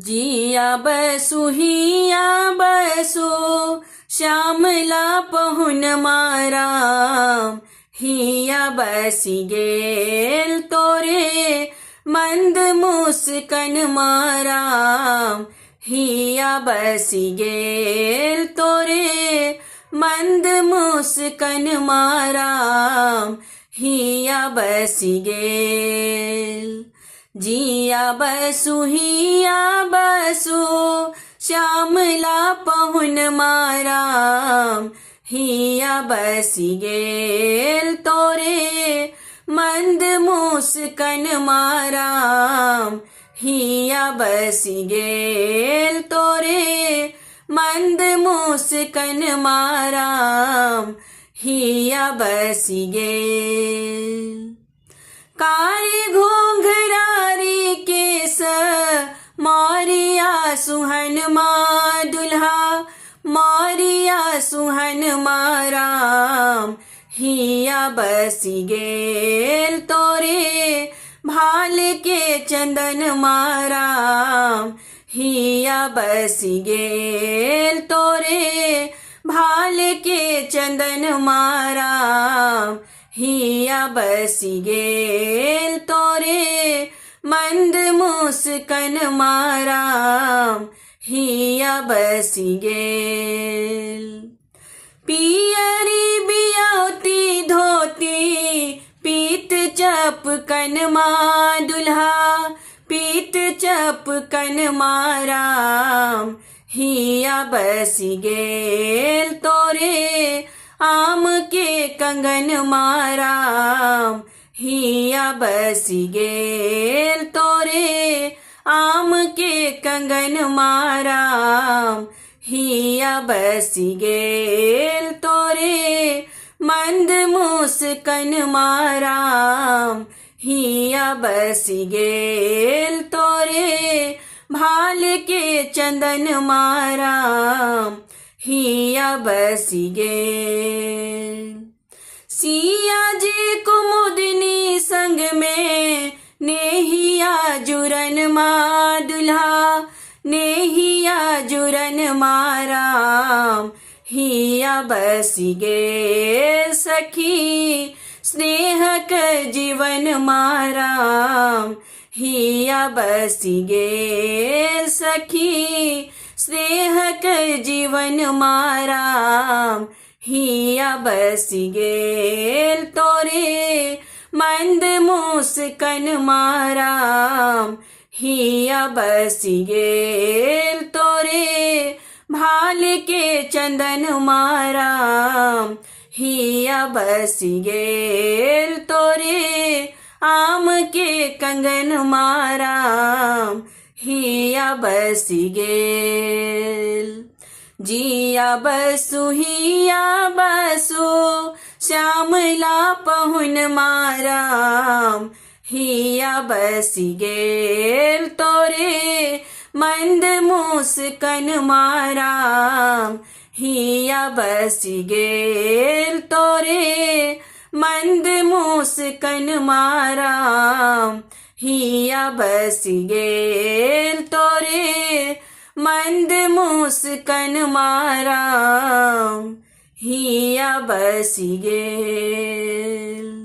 जिया बसु हिया बसु श्यामला पहुन मारा हिया बसी गेल तोरे मंद मुस्कन मारा हिया बसी गेल तोरे मंद मुस्कन मारा हिया बसी गेल जिया बसु हिया बसु श्यामला पहुन मारा हिया बसी गेल तोरे मंद मुस्कन मारा हिया बसी गेल तोरे मंद मुस्कन मारा हिया बसी गेल कारी घोंघरारी केस मारिया सुहन मा दुल्हा मारिया सुहन माराम हिया बसी गेल तोरे भाल के चंदन माराम हिया बसी गेल तोरे भाल के चंदन माराम हिया बसी गेल तोरे मंद मुस्कन माराम हिया बसी गेल पियरी बियाती धोती पीत चपकन मा दुल्हा पीत चपकन माराम हिया बसी गेल तोरे आम के कंगन माराम हिया बसी गेल तोरे आम के कंगन माराम हिया बसी गेल तोरे मंद मुस्कन माराम हिया बसी गेल तोरे भाल के चंदन माराम हिया बसी गेल सिया जी कुमुदनी संग में नेहिया जुरन मा दुल्हा नेहिया जुरन माराम हिया बसी गेल सखी स्नेह कर जीवन माराम हिया बसी गेल सखी स्नेह कर जीवन माराम हिया बसी गेल तोरे मंद मुस्कन माराम हिया बसी गेल तोरे भाल के चंदन माराम हिया बसी गेल तोरे आम के कंगन माराम हिया बसी गेल जिया बसु हिया बसु श्यामला पहुन माराम हिया बसी गेल तोरे मंद मुस्कन माराम हिया बसी गेल तोरे मंद मुस्कन माराम हिया बसी गेल तोरे मंद मुस्कन माराम हिया बसी गेल।